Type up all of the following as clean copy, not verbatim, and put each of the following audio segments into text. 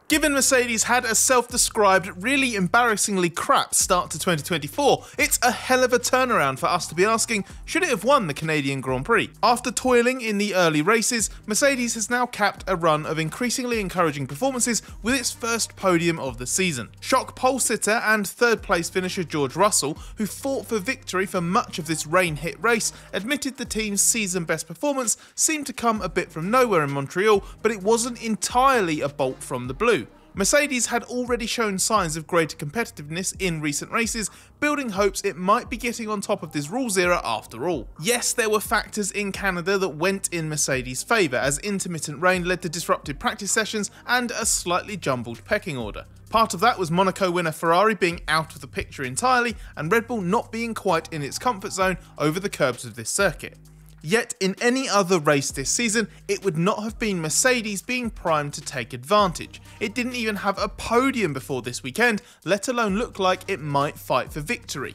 Given Mercedes had a self-described, really embarrassingly crap start to 2024, it's a hell of a turnaround for us to be asking, should it have won the Canadian Grand Prix? After toiling in the early races, Mercedes has now capped a run of increasingly encouraging performances with its first podium of the season. Shock polesitter and third place finisher George Russell, who fought for victory for much of this rain-hit race, admitted the team's season best performance seemed to come a bit from nowhere in Montreal, but it wasn't entirely a bolt from the blue. Mercedes had already shown signs of greater competitiveness in recent races, building hopes it might be getting on top of this rules era after all. Yes, there were factors in Canada that went in Mercedes' favour, as intermittent rain led to disrupted practice sessions and a slightly jumbled pecking order. Part of that was Monaco winner Ferrari being out of the picture entirely and Red Bull not being quite in its comfort zone over the curbs of this circuit. Yet in any other race this season, it would not have been Mercedes being primed to take advantage. It didn't even have a podium before this weekend, let alone look like it might fight for victory.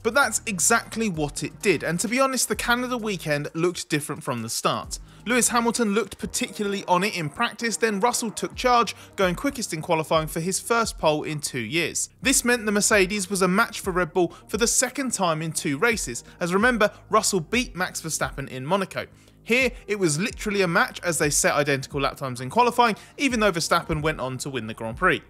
But that's exactly what it did, and to be honest, the Canada weekend looked different from the start. Lewis Hamilton looked particularly on it in practice, then Russell took charge, going quickest in qualifying for his first pole in 2 years. This meant the Mercedes was a match for Red Bull for the second time in 2 races, as remember, Russell beat Max Verstappen in Monaco. Here, it was literally a match as they set identical lap times in qualifying, even though Verstappen went on to win the Grand Prix.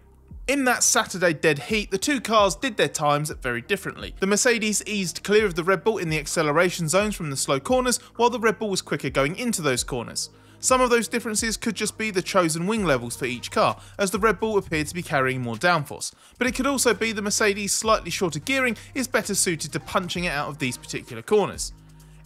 In that Saturday dead heat, the two cars did their times very differently. The Mercedes eased clear of the Red Bull in the acceleration zones from the slow corners, while the Red Bull was quicker going into those corners. Some of those differences could just be the chosen wing levels for each car, as the Red Bull appeared to be carrying more downforce, but it could also be the Mercedes' slightly shorter gearing is better suited to punching it out of these particular corners.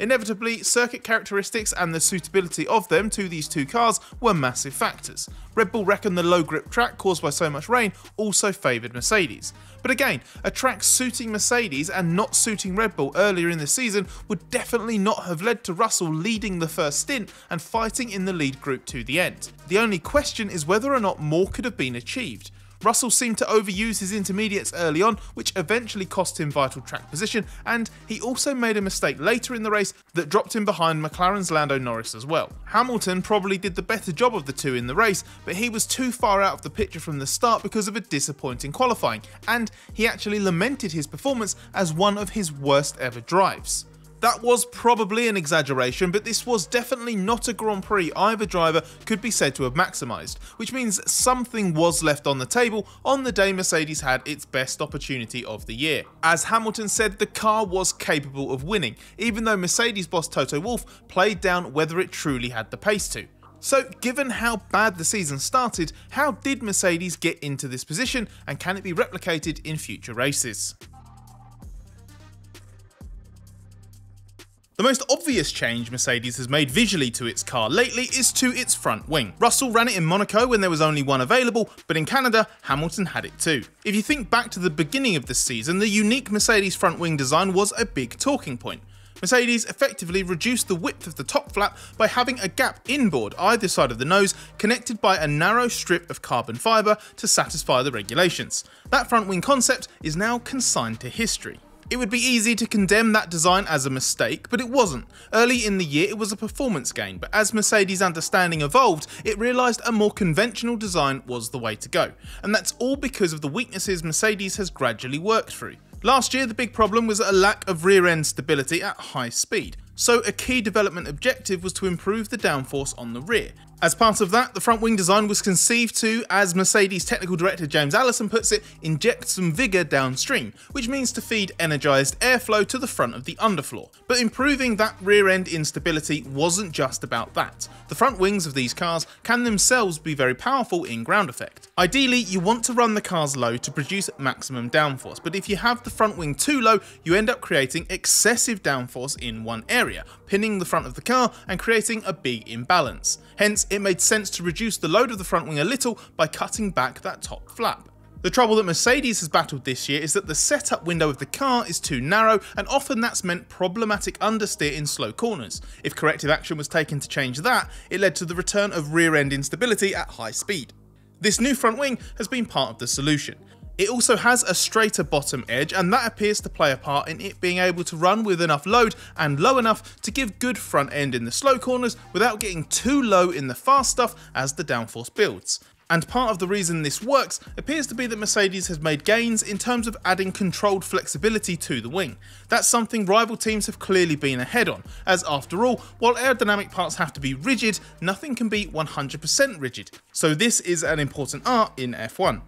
Inevitably, circuit characteristics and the suitability of them to these two cars were massive factors. Red Bull reckon the low grip track caused by so much rain also favoured Mercedes. But again, a track suiting Mercedes and not suiting Red Bull earlier in the season would definitely not have led to Russell leading the first stint and fighting in the lead group to the end. The only question is whether or not more could have been achieved. Russell seemed to overuse his intermediates early on, which eventually cost him vital track position, and he also made a mistake later in the race that dropped him behind McLaren's Lando Norris as well. Hamilton probably did the better job of the two in the race, but he was too far out of the picture from the start because of a disappointing qualifying, and he actually lamented his performance as one of his worst ever drives. That was probably an exaggeration, but this was definitely not a Grand Prix either driver could be said to have maximised, which means something was left on the table on the day Mercedes had its best opportunity of the year. As Hamilton said, the car was capable of winning, even though Mercedes boss Toto Wolff played down whether it truly had the pace to. So given how bad the season started, how did Mercedes get into this position, and can it be replicated in future races? The most obvious change Mercedes has made visually to its car lately is to its front wing. Russell ran it in Monaco when there was only one available, but in Canada, Hamilton had it too. If you think back to the beginning of the season, the unique Mercedes front wing design was a big talking point. Mercedes effectively reduced the width of the top flap by having a gap inboard either side of the nose connected by a narrow strip of carbon fibre to satisfy the regulations. That front wing concept is now consigned to history. It would be easy to condemn that design as a mistake, but it wasn't. Early in the year it was a performance gain, but as Mercedes' understanding evolved, it realised a more conventional design was the way to go. And that's all because of the weaknesses Mercedes has gradually worked through. Last year the big problem was a lack of rear end stability at high speed, so a key development objective was to improve the downforce on the rear. As part of that, the front wing design was conceived to, as Mercedes technical director James Allison puts it, inject some vigour downstream, which means to feed energised airflow to the front of the underfloor. But improving that rear end instability wasn't just about that. The front wings of these cars can themselves be very powerful in ground effect. Ideally, you want to run the cars low to produce maximum downforce, but if you have the front wing too low, you end up creating excessive downforce in one area, pinning the front of the car and creating a big imbalance. Hence, it made sense to reduce the load of the front wing a little by cutting back that top flap. The trouble that Mercedes has battled this year is that the setup window of the car is too narrow, and often that's meant problematic understeer in slow corners. If corrective action was taken to change that, it led to the return of rear end instability at high speed. This new front wing has been part of the solution. It also has a straighter bottom edge, and that appears to play a part in it being able to run with enough load and low enough to give good front end in the slow corners without getting too low in the fast stuff as the downforce builds. And part of the reason this works appears to be that Mercedes has made gains in terms of adding controlled flexibility to the wing. That's something rival teams have clearly been ahead on, as after all, while aerodynamic parts have to be rigid, nothing can be 100% rigid. So this is an important art in F1.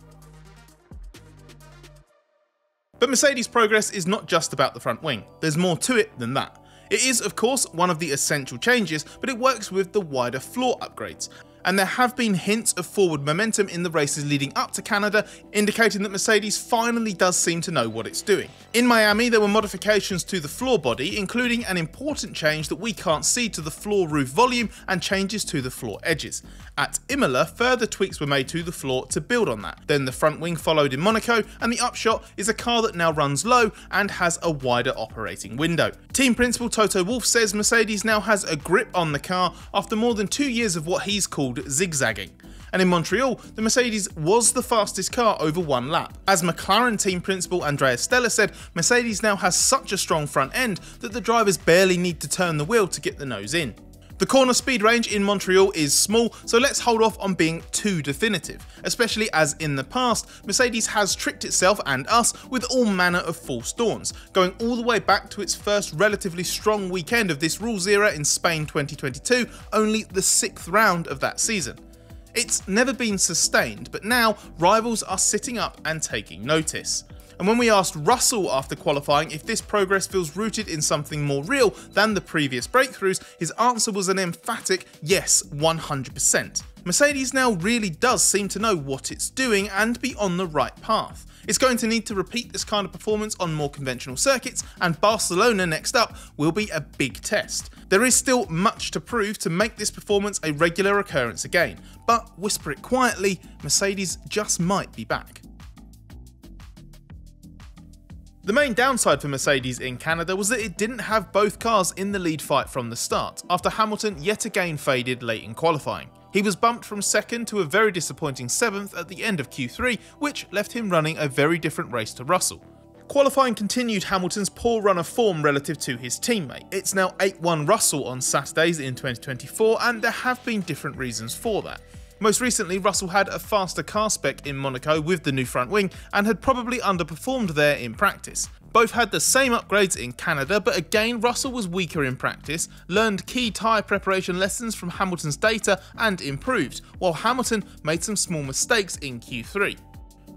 But Mercedes' progress is not just about the front wing, there's more to it than that. It is, of course, one of the essential changes, but it works with the wider floor upgrades. And there have been hints of forward momentum in the races leading up to Canada, indicating that Mercedes finally does seem to know what it's doing. In Miami, there were modifications to the floor body, including an important change that we can't see to the floor roof volume and changes to the floor edges. At Imola, further tweaks were made to the floor to build on that. Then the front wing followed in Monaco, and the upshot is a car that now runs low and has a wider operating window. Team principal Toto Wolff says Mercedes now has a grip on the car after more than 2 years of what he's called zigzagging. And in Montreal, the Mercedes was the fastest car over 1 lap. As McLaren team principal Andrea Stella said, Mercedes now has such a strong front end that the drivers barely need to turn the wheel to get the nose in. The corner speed range in Montreal is small, so let's hold off on being too definitive, especially as in the past, Mercedes has tricked itself and us with all manner of false dawns, going all the way back to its first relatively strong weekend of this rules era in Spain 2022, only the 6th round of that season. It's never been sustained, but now rivals are sitting up and taking notice. And when we asked Russell after qualifying if this progress feels rooted in something more real than the previous breakthroughs, his answer was an emphatic yes, 100%. Mercedes now really does seem to know what it's doing and be on the right path. It's going to need to repeat this kind of performance on more conventional circuits, and Barcelona next up will be a big test. There is still much to prove to make this performance a regular occurrence again, but whisper it quietly, Mercedes just might be back. The main downside for Mercedes in Canada was that it didn't have both cars in the lead fight from the start, after Hamilton yet again faded late in qualifying. He was bumped from 2nd to a very disappointing 7th at the end of Q3, which left him running a very different race to Russell. Qualifying continued Hamilton's poor run of form relative to his teammate. It's now 8-1 Russell on Saturdays in 2024, and there have been different reasons for that. Most recently, Russell had a faster car spec in Monaco with the new front wing and had probably underperformed there in practice. Both had the same upgrades in Canada, but again Russell was weaker in practice, learned key tyre preparation lessons from Hamilton's data and improved, while Hamilton made some small mistakes in Q3.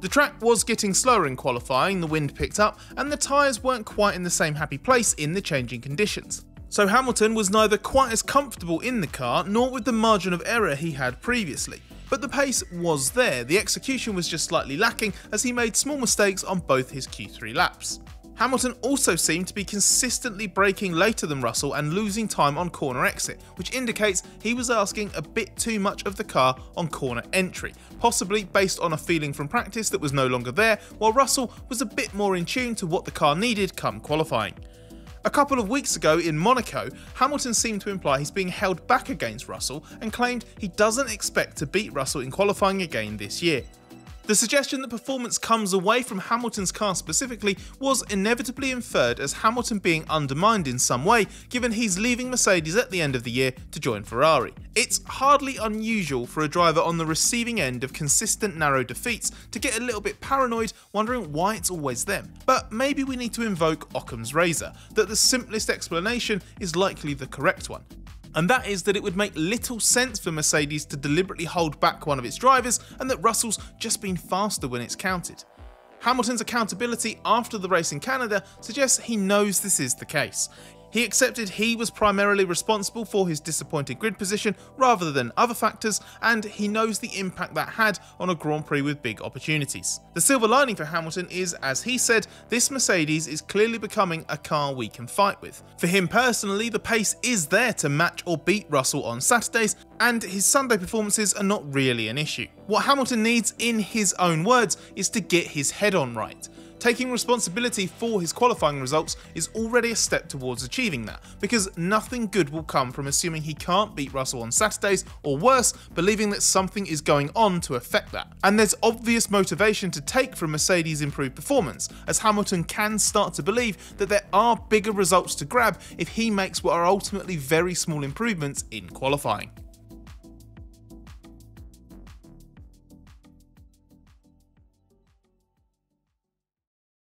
The track was getting slower in qualifying, the wind picked up, and the tyres weren't quite in the same happy place in the changing conditions. So Hamilton was neither quite as comfortable in the car nor with the margin of error he had previously. But the pace was there, the execution was just slightly lacking as he made small mistakes on both his Q3 laps. Hamilton also seemed to be consistently braking later than Russell and losing time on corner exit, which indicates he was asking a bit too much of the car on corner entry, possibly based on a feeling from practice that was no longer there, while Russell was a bit more in tune to what the car needed come qualifying. A couple of weeks ago in Monaco, Hamilton seemed to imply he's being held back against Russell and claimed he doesn't expect to beat Russell in qualifying again this year. The suggestion that performance comes away from Hamilton's car specifically was inevitably inferred as Hamilton being undermined in some way, given he's leaving Mercedes at the end of the year to join Ferrari. It's hardly unusual for a driver on the receiving end of consistent narrow defeats to get a little bit paranoid, wondering why it's always them. But maybe we need to invoke Occam's razor, that the simplest explanation is likely the correct one. And that is that it would make little sense for Mercedes to deliberately hold back one of its drivers, and that Russell's just been faster when it's counted. Hamilton's accountability after the race in Canada suggests he knows this is the case. He accepted he was primarily responsible for his disappointing grid position rather than other factors, and he knows the impact that had on a Grand Prix with big opportunities. The silver lining for Hamilton is, as he said, this Mercedes is clearly becoming a car we can fight with. For him personally, the pace is there to match or beat Russell on Saturdays, and his Sunday performances are not really an issue. What Hamilton needs, in his own words, is to get his head on right. Taking responsibility for his qualifying results is already a step towards achieving that, because nothing good will come from assuming he can't beat Russell on Saturdays, or worse, believing that something is going on to affect that. And there's obvious motivation to take from Mercedes' improved performance, as Hamilton can start to believe that there are bigger results to grab if he makes what are ultimately very small improvements in qualifying.